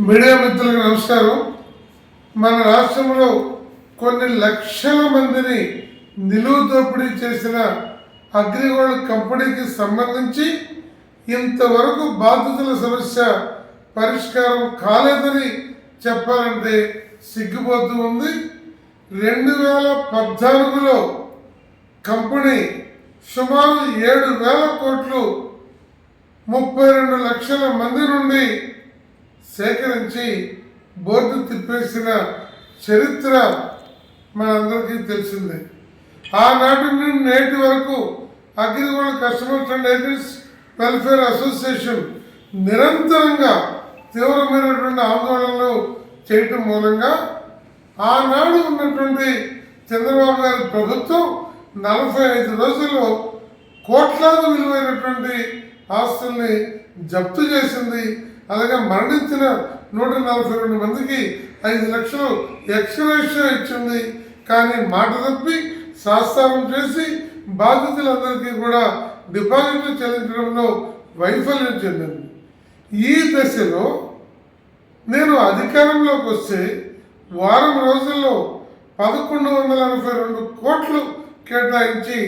Media మిత్రులకు నమస్కారం. మన రాష్ట్రంలో కొన్ని లక్షల మందిని నిలువు దోపిడీ చేసిన అగ్రిగోల్డ్ కంపెనీకి సంబంధించి ఇంతవరకు బాధితుల సమస్య పరిష్కారం కాలేదని చెప్పాలంటే సిగ్గుపోతూ ఉంది. 2014లో కంపెనీ సుమారు 7,000 కోట్లు 32 లక్షల మంది నుండి సేకరించి బోర్డు తిప్పేసిన చరిత్ర మనందరికీ తెలిసిందే. ఆనాటి నుండి నేటి వరకు AgriGold customers and agents welfare association నిరంతరంగా తీవ్రమైనటువంటి ఆందోళనలు చేయటం మూలంగా ఆనాడు ఉన్నటువంటి చంద్రబాబు గారి ప్రభుత్వం 45 రోజుల్లో కోట్లాది విలువైనటువంటి ఆస్తుల్ని జప్తు చేసింది. అలాగే మరణించిన 142 మందికి 5 లక్షలు ఎక్స్గ్రేషియో ఇచ్చింది. కానీ మాట తప్పి శాస్త్రం చేసి బాధితులందరికీ కూడా డిపాజిట్లు చెల్లించడంలో వైఫల్యం చెందింది. ఈ దశలో నేను అధికారంలోకి వస్తే వారం రోజుల్లో 1,182 కోట్లు కేటాయించి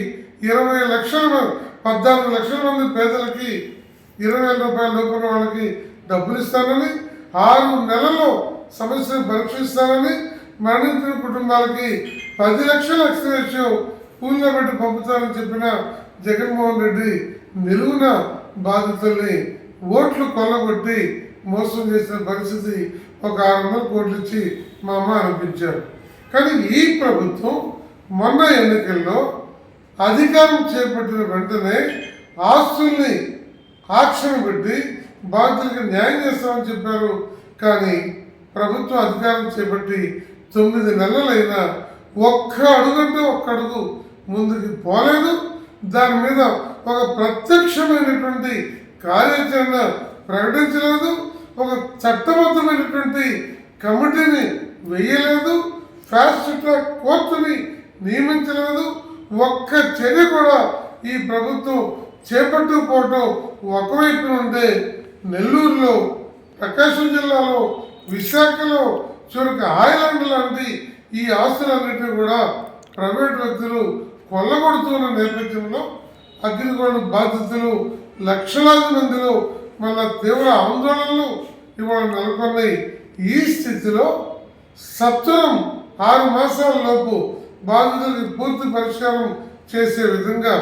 14 లక్షల మంది పేదలకి 20,000 రూపాయల లోపల వాళ్ళకి డబ్బులు ఇస్తానని, 6 నెలల్లో సమస్యను పరీక్షిస్తానని, మరణించిన కుటుంబాలకి 10 లక్షల ఎక్స్గ్రేషియో పూల్లో పెట్టి పంపుతానని చెప్పిన జగన్మోహన్ రెడ్డి నిలువున బాధితుల్ని ఓట్లు కొల్లగొట్టి మోసం చేసిన పరిస్థితి. ఒక 600 కోట్లు ఇచ్చి మా అమ్మ అనిపించారు. కానీ ఈ ప్రభుత్వం మొన్న ఎన్నికల్లో అధికారం చేపట్టిన వెంటనే ఆస్తుల్ని ఆక్షణ పెట్టి బాధితులకు న్యాయం చేస్తామని చెప్పారు. కానీ ప్రభుత్వం అధికారం చేపట్టి 9 నెలలైనా ఒక్క అడుగు ముందుకు పోలేదు. దాని మీద ఒక ప్రత్యక్షమైనటువంటి కార్యాచరణ ప్రకటించలేదు. ఒక చట్టబద్ధమైనటువంటి కమిటీని వేయలేదు. ఫాస్ట్ ట్రాక్ కోర్టుని నియమించలేదు. ఒక్క చర్య కూడా ఈ ప్రభుత్వం చేపట్టకపోవటం ఒకవైపు నుండే నెల్లూరులో, ప్రకాశం జిల్లాలో, విశాఖలో, చివరికి హాయ్లాండ్ లాంటి ఈ ఆస్తులన్నింటినీ కూడా ప్రైవేట్ వ్యక్తులు కొల్లగొడుతున్న నేపథ్యంలో అగ్రిగోల్డ్ బాధితులు లక్షలాది మందిలో మళ్ళా తీవ్ర ఆందోళనలు ఇవాళ నెలకొన్నాయి. ఈ స్థితిలో సత్వరం 6 మాసాల లోపు బాధితులకు పూర్తి పరిష్కారం చేసే విధంగా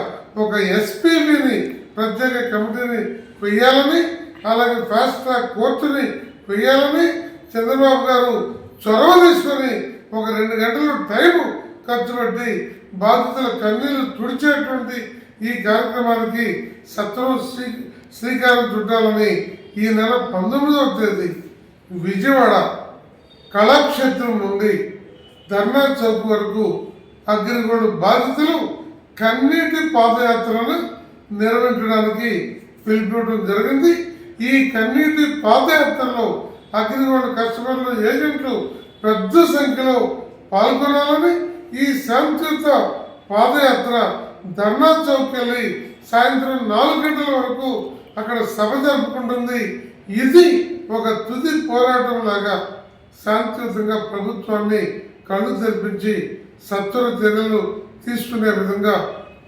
ఒక ఎస్పీబీని ప్రత్యేక కమిటీని వేయాలని, అలాగే ఫాస్ట్ ట్రాక్ కోర్టుని వేయాలని చంద్రబాబు గారు చొరవ తీసుకొని ఒక 2 గంటలు టైం ఖర్చు పెట్టి బాధితుల కన్నీళ్లు తుడిచేటువంటి ఈ కార్యక్రమానికి సత్వరం శ్రీకారం చుట్టాలని ఈ నెల 19వ తేదీ విజయవాడ కళాక్షేత్రం నుండి ధర్నా చౌక్ వరకు అగ్రిగోల్డ్ బాధితులు కన్నీటి పాదయాత్రను నిర్వహించడానికి పిలిపించడం జరిగింది. ఈ కన్నీటి పాదయాత్రలో అగ్రిగోల్డ్ కస్టమర్లు, ఏజెంట్లు పెద్ద సంఖ్యలో పాల్గొనాలని, ఈ శాంతియుత పాదయాత్ర ధర్నా చౌక్ వెళ్ళి సాయంత్రం 4 గంటల వరకు అక్కడ సభ జరుపుకుంటుంది. ఇది ఒక తుది పోరాటం లాగా శాంతియుతంగా ప్రభుత్వాన్ని కళ్ళు తెరిపించి సత్వర చర్యలు తీసుకునే విధంగా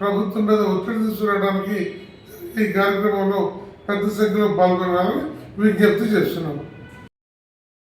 ప్రభుత్వం మీద ఒత్తిడి తీసుకురావడానికి ఈ కార్యక్రమంలో పెద్ద సంఖ్యలో పాల్గొనాలని విజ్ఞప్తి చేస్తున్నాము.